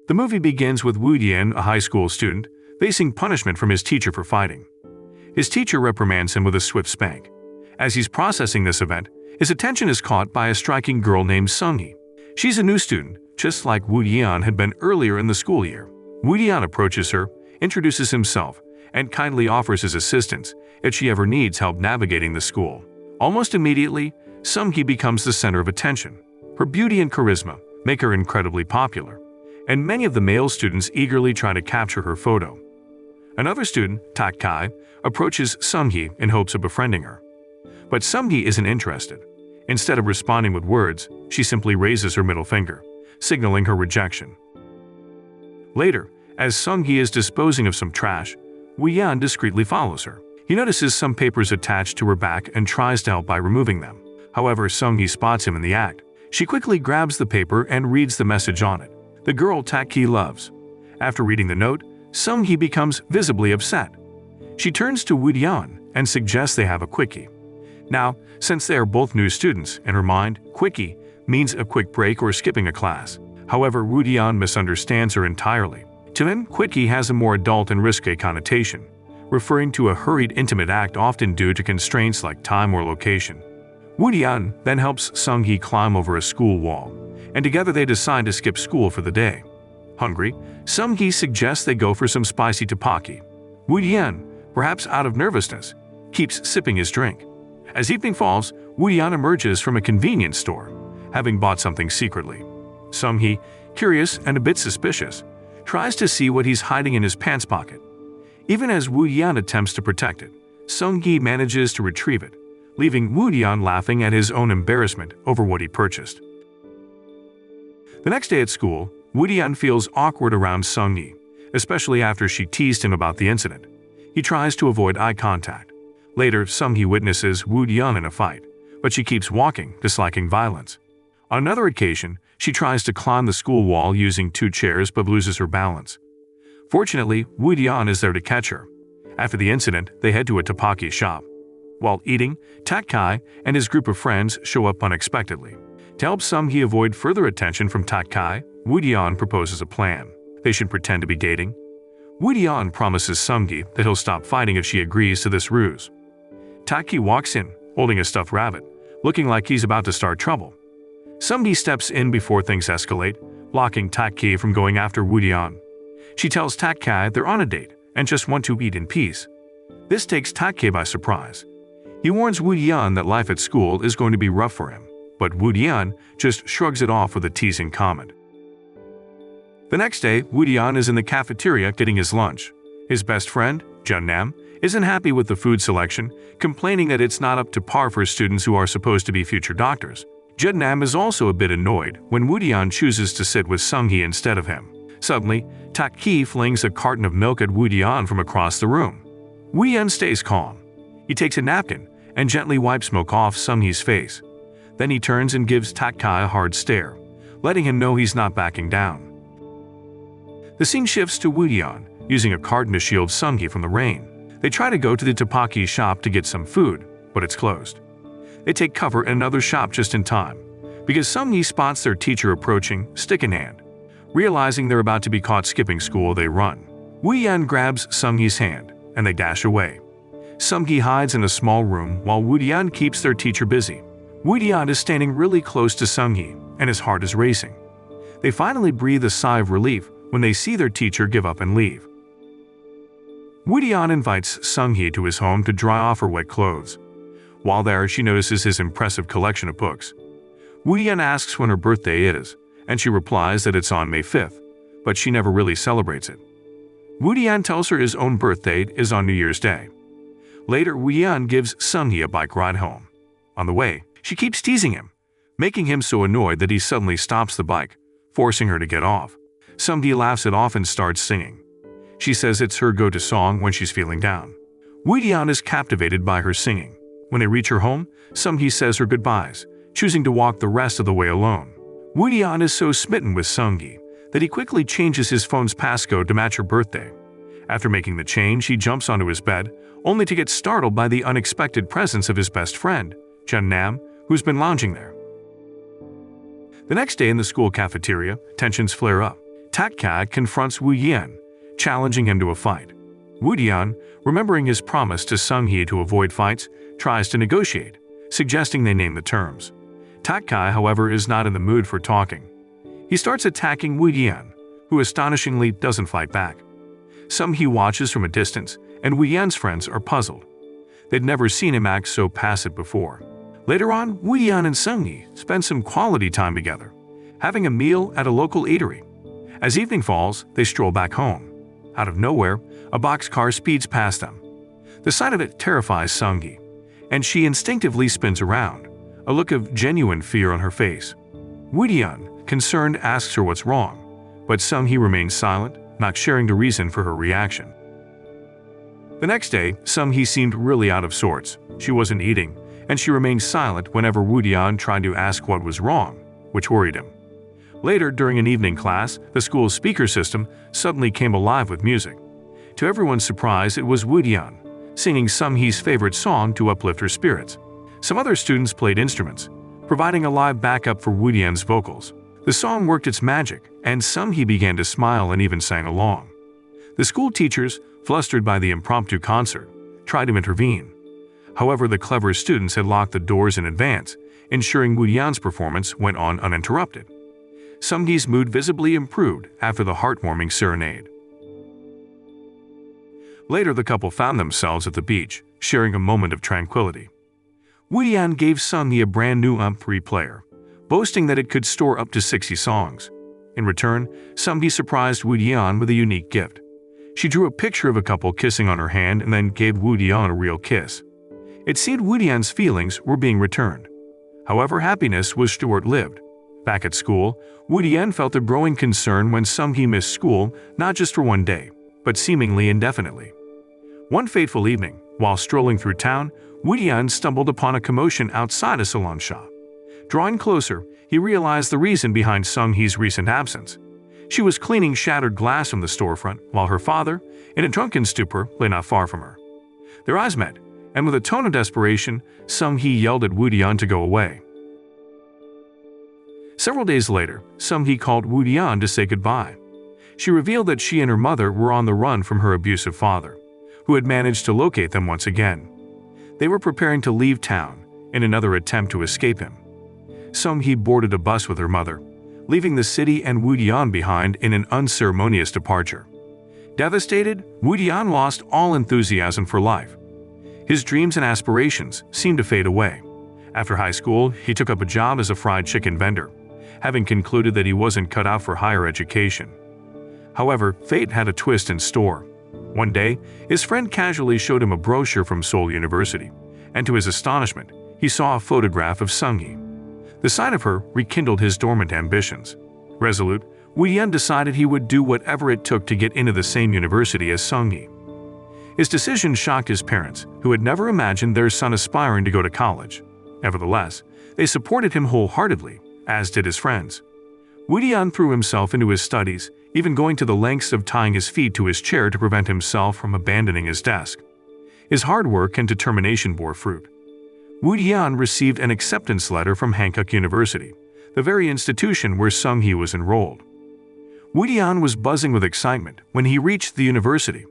The movie begins with Woo Dian, a high school student, facing punishment from his teacher for fighting. His teacher reprimands him with a swift spank. As he's processing this event, his attention is caught by a striking girl named Sung-hee. She's a new student, just like Woo Dian had been earlier in the school year. Woo Dian approaches her, introduces himself, and kindly offers his assistance if she ever needs help navigating the school. Almost immediately, Sung-hee becomes the center of attention. Her beauty and charisma make her incredibly popular, and many of the male students eagerly try to capture her photo. Another student, Tak-kai, approaches Sung-hee in hopes of befriending her. But Sung-hee isn't interested. Instead of responding with words, she simply raises her middle finger, signaling her rejection. Later, as Sung-hee is disposing of some trash, Woo Dian discreetly follows her. He notices some papers attached to her back and tries to help by removing them. However, Sung-hee spots him in the act. She quickly grabs the paper and reads the message on it. The girl Tak-kai loves. After reading the note, Sung-hee becomes visibly upset. She turns to Woo Dian and suggests they have a quickie. Now, since they are both new students, in her mind, quickie means a quick break or skipping a class. However, Woo Dian misunderstands her entirely. To him, quickie has a more adult and risque connotation, referring to a hurried intimate act often due to constraints like time or location. Woo Dian then helps Sung-hee climb over a school wall, and together they decide to skip school for the day. Hungry, Sung-hee suggests they go for some spicy tteokbokki. Woo Dian, perhaps out of nervousness, keeps sipping his drink. As evening falls, Woo Dian emerges from a convenience store, having bought something secretly. Sung-hee, curious and a bit suspicious, tries to see what he's hiding in his pants pocket. Even as Woo Dian attempts to protect it, Sung-hee manages to retrieve it, leaving Woo Dian laughing at his own embarrassment over what he purchased. The next day at school, Woo Dian feels awkward around Sung-hee, especially after she teased him about the incident. He tries to avoid eye contact. Later, Sung-hee witnesses Woo Dian in a fight, but she keeps walking, disliking violence. On another occasion, she tries to climb the school wall using 2 chairs but loses her balance. Fortunately, Woo Dian is there to catch her. After the incident, they head to a tteokbokki shop. While eating, Tak-kai and his group of friends show up unexpectedly. To help Sung-hee avoid further attention from Tak-kai, Woo Dian proposes a plan. They should pretend to be dating. Woo Dian promises Sung-hee that he'll stop fighting if she agrees to this ruse. Tak-kai walks in, holding a stuffed rabbit, looking like he's about to start trouble. Sung-hee steps in before things escalate, blocking Tak-kai from going after Woo Dian. She tells Tak-kai they're on a date and just want to eat in peace. This takes Tak-kai by surprise. He warns Woo Dian that life at school is going to be rough for him, but Woo Dian just shrugs it off with a teasing comment. The next day, Woo Dian is in the cafeteria getting his lunch. His best friend, Jdrama, isn't happy with the food selection, complaining that it's not up to par for students who are supposed to be future doctors. Jdrama is also a bit annoyed when Woo Dian chooses to sit with Sung-hee instead of him. Suddenly, Tak-kai flings a carton of milk at Woo Dian from across the room. Woo Dian stays calm. He takes a napkin and gently wipes milk off Sung-hee's face. Then he turns and gives Tak-kai a hard stare, letting him know he's not backing down. The scene shifts to Woo Dian, using a carton to shield Sung-hee from the rain. They try to go to the tteokbokki shop to get some food, but it's closed. They take cover in another shop just in time, because Sung-hee spots their teacher approaching, stick in hand. Realizing they're about to be caught skipping school, they run. Woo Dian grabs Sung-hee's hand, and they dash away. Sung-hee hides in a small room while Woo Dian keeps their teacher busy. Woo Dian is standing really close to Sung-hee, and his heart is racing. They finally breathe a sigh of relief when they see their teacher give up and leave. Woo Dian invites Sung-hee to his home to dry off her wet clothes. While there, she notices his impressive collection of books. Woo Dian asks when her birthday is, and she replies that it's on May 5th, but she never really celebrates it. Woo Dian tells her his own birthday is on New Year's Day. Later, Woo Dian gives Sung-hee a bike ride home. On the way, she keeps teasing him, making him so annoyed that he suddenly stops the bike, forcing her to get off. Sung-hee laughs it off and starts singing. She says it's her go-to song when she's feeling down. Woo Dian is captivated by her singing. When they reach her home, Sung-hee says her goodbyes, choosing to walk the rest of the way alone. Woo Dian is so smitten with Sung-hee that he quickly changes his phone's passcode to match her birthday. After making the change, he jumps onto his bed, only to get startled by the unexpected presence of his best friend, Jdrama, who's been lounging there. The next day in the school cafeteria, tensions flare up. Tatka confronts Wu Yan, challenging him to a fight. Wu Yan, remembering his promise to Sung-hee to avoid fights, tries to negotiate, suggesting they name the terms. Tatka, however, is not in the mood for talking. He starts attacking Wu Yan, who astonishingly doesn't fight back. Sung-hee watches from a distance, and Wu Yan's friends are puzzled. They'd never seen him act so passive before. Later on, Wu Yan and Sung-hee spend some quality time together, having a meal at a local eatery. As evening falls, they stroll back home. Out of nowhere, a boxcar speeds past them. The sight of it terrifies Sung-hee, and she instinctively spins around, a look of genuine fear on her face. Wu Yan, concerned, asks her what's wrong, but Sung-hee remains silent, not sharing the reason for her reaction. The next day, Sung-hee seemed really out of sorts. She wasn't eating, and she remained silent whenever Wu Yan tried to ask what was wrong, which worried him. Later, during an evening class, the school's speaker system suddenly came alive with music. To everyone's surprise, it was Wu Yan, singing Sung-hee's favorite song to uplift her spirits. Some other students played instruments, providing a live backup for Wu Yan's vocals. The song worked its magic, and Sung-hee began to smile and even sang along. The school teachers, flustered by the impromptu concert, tried to intervene. However, the clever students had locked the doors in advance, ensuring Wu Yan's performance went on uninterrupted. Sung-hee's mood visibly improved after the heartwarming serenade. Later, the couple found themselves at the beach, sharing a moment of tranquility. Wu Yan gave Sung-hee a brand new MP3 player, boasting that it could store up to 60 songs. In return, Sung-hee surprised Wu Yan with a unique gift. She drew a picture of a couple kissing on her hand and then gave Wu Yan a real kiss. It seemed Wu Yan's feelings were being returned. However, happiness was short-lived. Back at school, Wu Yan felt a growing concern when Sung-hee missed school not just for one day, but seemingly indefinitely. One fateful evening, while strolling through town, Wu Yan stumbled upon a commotion outside a salon shop. Drawing closer, he realized the reason behind Sung-hee's recent absence. She was cleaning shattered glass from the storefront, while her father, in a drunken stupor, lay not far from her. Their eyes met, and with a tone of desperation, Sung-hee yelled at Wu Yan to go away. Several days later, Sung-hee called Wu Yan to say goodbye. She revealed that she and her mother were on the run from her abusive father, who had managed to locate them once again. They were preparing to leave town in another attempt to escape him. Sung-hee boarded a bus with her mother, leaving the city and Wu Yan behind in an unceremonious departure. Devastated, Wu Yan lost all enthusiasm for life. His dreams and aspirations seemed to fade away. After high school, he took up a job as a fried chicken vendor, having concluded that he wasn't cut out for higher education. However, fate had a twist in store. One day, his friend casually showed him a brochure from Seoul University, and to his astonishment, he saw a photograph of Sung-hee. The sight of her rekindled his dormant ambitions. Resolute, Wu Yan decided he would do whatever it took to get into the same university as Sung-hee. His decision shocked his parents, who had never imagined their son aspiring to go to college. Nevertheless, they supported him wholeheartedly, as did his friends. Wu Yan threw himself into his studies, even going to the lengths of tying his feet to his chair to prevent himself from abandoning his desk. His hard work and determination bore fruit. Wu Yan received an acceptance letter from Hankook University, the very institution where Sung-hee was enrolled. Wu Yan was buzzing with excitement when he reached the university.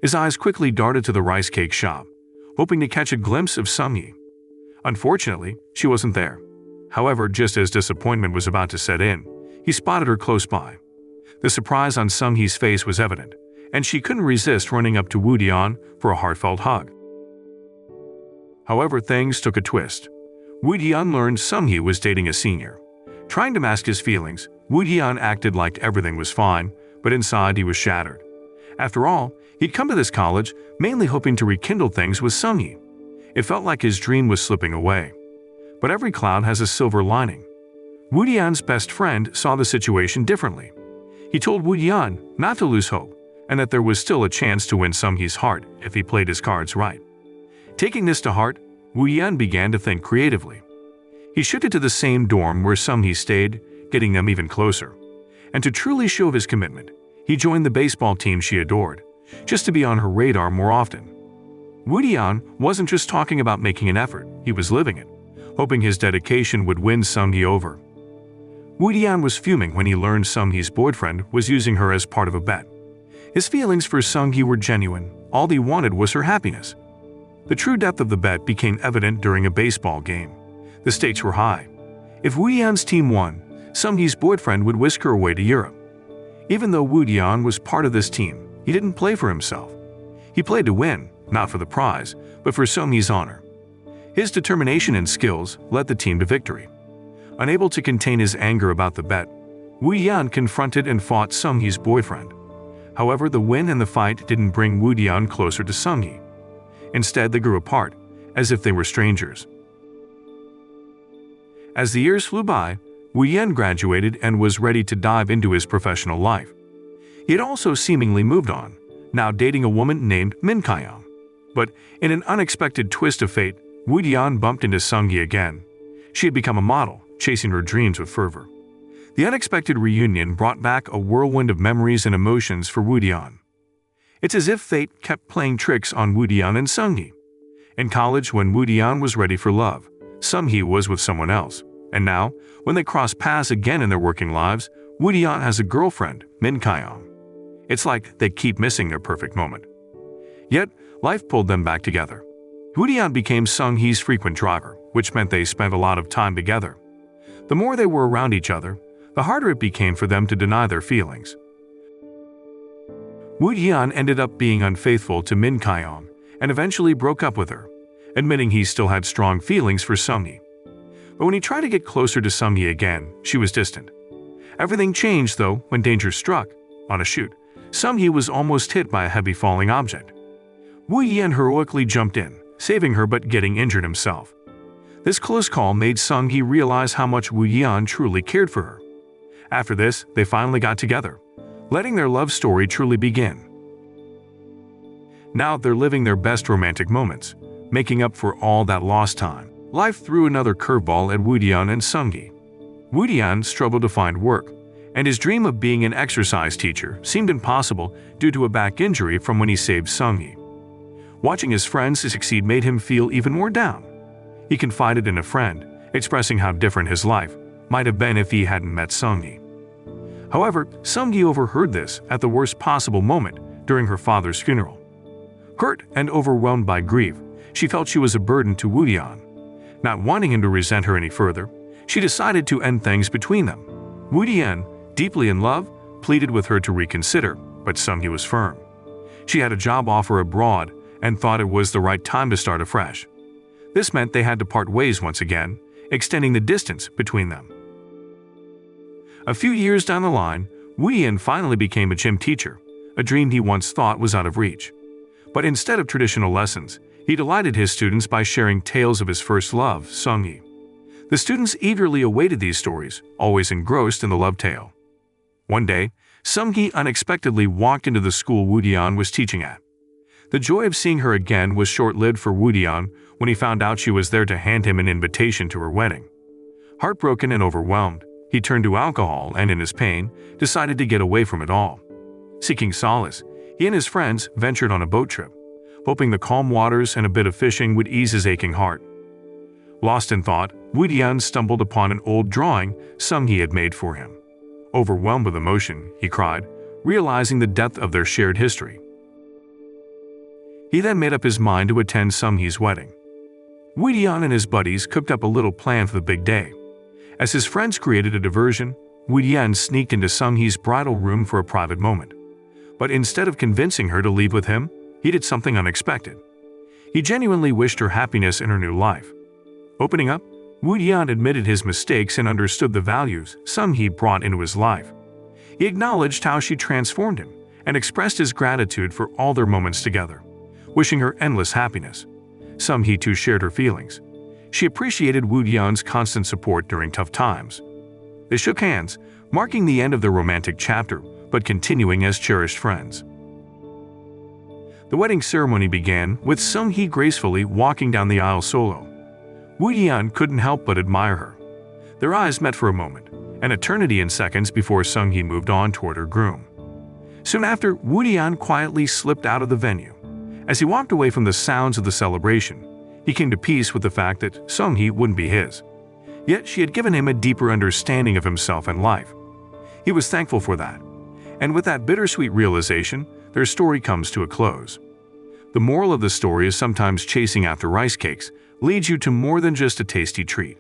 His eyes quickly darted to the rice cake shop, hoping to catch a glimpse of Sung-hee. Unfortunately, she wasn't there. However, just as disappointment was about to set in, he spotted her close by. The surprise on Sung-hee's face was evident, and she couldn't resist running up to Wu Yan for a heartfelt hug. However, things took a twist. Wu Yan learned Sung-hee was dating a senior. Trying to mask his feelings, Wu Yan acted like everything was fine, but inside he was shattered. After all, he'd come to this college mainly hoping to rekindle things with Sung-hee. It felt like his dream was slipping away. But every cloud has a silver lining. Wu Yan's best friend saw the situation differently. He told Wu Yan not to lose hope, and that there was still a chance to win Sung-hee's heart if he played his cards right. Taking this to heart, Wu Yan began to think creatively. He shifted to the same dorm where Sung-hee stayed, getting them even closer. And to truly show his commitment, he joined the baseball team she adored, just to be on her radar more often. Wu Yan wasn't just talking about making an effort, he was living it, hoping his dedication would win Sung-hee over. Woo Dian was fuming when he learned Sung-hee's boyfriend was using her as part of a bet. His feelings for Sung-hee were genuine, all he wanted was her happiness. The true depth of the bet became evident during a baseball game. The stakes were high. If Woo Dian's team won, Sung-hee's boyfriend would whisk her away to Europe. Even though Woo Dian was part of this team, he didn't play for himself. He played to win, not for the prize, but for Sung-hee's honor. His determination and skills led the team to victory. Unable to contain his anger about the bet, Woo Dian confronted and fought Sung-hee's boyfriend. However, the win and the fight didn't bring Woo Dian closer to Sung-hee. Instead, they grew apart, as if they were strangers. As the years flew by, Woo Dian graduated and was ready to dive into his professional life. He had also seemingly moved on, now dating a woman named Min Kyung. But in an unexpected twist of fate, Woo Dian bumped into Sung-hee again. She had become a model, chasing her dreams with fervor. The unexpected reunion brought back a whirlwind of memories and emotions for Woo Dian. It's as if fate kept playing tricks on Woo Dian and Sung-hee. In college, when Woo Dian was ready for love, Sung-hee was with someone else. And now, when they cross paths again in their working lives, Woo Dian has a girlfriend, Min Kyung. It's like they keep missing their perfect moment. Yet, life pulled them back together. Woo Dian became Sung-hee's frequent driver, which meant they spent a lot of time together. The more they were around each other, the harder it became for them to deny their feelings. Woo Dian ended up being unfaithful to Min Kyung and eventually broke up with her, admitting he still had strong feelings for Sung-hee. But when he tried to get closer to Sung-hee again, she was distant. Everything changed, though, when danger struck. On a shoot, Sung-hee was almost hit by a heavy falling object. Woo Dian heroically jumped in, saving her but getting injured himself. This close call made Sung-hee realize how much Woo Dian truly cared for her. After this, they finally got together, letting their love story truly begin. Now they're living their best romantic moments, making up for all that lost time. Life threw another curveball at Woo Dian and Sung-hee. Woo Dian struggled to find work, and his dream of being an exercise teacher seemed impossible due to a back injury from when he saved Sung-hee. Watching his friends succeed made him feel even more down. He confided in a friend, expressing how different his life might have been if he hadn't met Sung-hee. However, Sung-hee overheard this at the worst possible moment during her father's funeral. Hurt and overwhelmed by grief, she felt she was a burden to Woo Dian. Not wanting him to resent her any further, she decided to end things between them. Woo Dian, deeply in love, pleaded with her to reconsider, but Sung-hee was firm. She had a job offer abroad and thought it was the right time to start afresh. This meant they had to part ways once again, extending the distance between them. A few years down the line, Woo Dian finally became a gym teacher, a dream he once thought was out of reach. But instead of traditional lessons, he delighted his students by sharing tales of his first love, Sung-hee. The students eagerly awaited these stories, always engrossed in the love tale. One day, Sung-hee unexpectedly walked into the school Woo Dian was teaching at. The joy of seeing her again was short-lived for Woo Dian when he found out she was there to hand him an invitation to her wedding. Heartbroken and overwhelmed, he turned to alcohol and, in his pain, decided to get away from it all. Seeking solace, he and his friends ventured on a boat trip, hoping the calm waters and a bit of fishing would ease his aching heart. Lost in thought, Woo Dian stumbled upon an old drawing Sung-hee had made for him. Overwhelmed with emotion, he cried, realizing the depth of their shared history. He then made up his mind to attend Sung-hee's wedding. Woo Dian and his buddies cooked up a little plan for the big day. As his friends created a diversion, Woo Dian sneaked into Sung-hee's bridal room for a private moment. But instead of convincing her to leave with him, he did something unexpected. He genuinely wished her happiness in her new life. Opening up, Woo Dian admitted his mistakes and understood the values Sung-hee brought into his life. He acknowledged how she transformed him and expressed his gratitude for all their moments together, wishing her endless happiness. Sung-hee too shared her feelings. She appreciated Woo Dian's constant support during tough times. They shook hands, marking the end of their romantic chapter, but continuing as cherished friends. The wedding ceremony began with Sung-hee gracefully walking down the aisle solo. Woo Dian couldn't help but admire her. Their eyes met for a moment, an eternity in seconds before Sung-hee moved on toward her groom. Soon after, Woo Dian quietly slipped out of the venue. As he walked away from the sounds of the celebration, he came to peace with the fact that Sung-hee wouldn't be his. Yet she had given him a deeper understanding of himself and life. He was thankful for that. And with that bittersweet realization, their story comes to a close. The moral of the story is sometimes chasing after rice cakes leads you to more than just a tasty treat.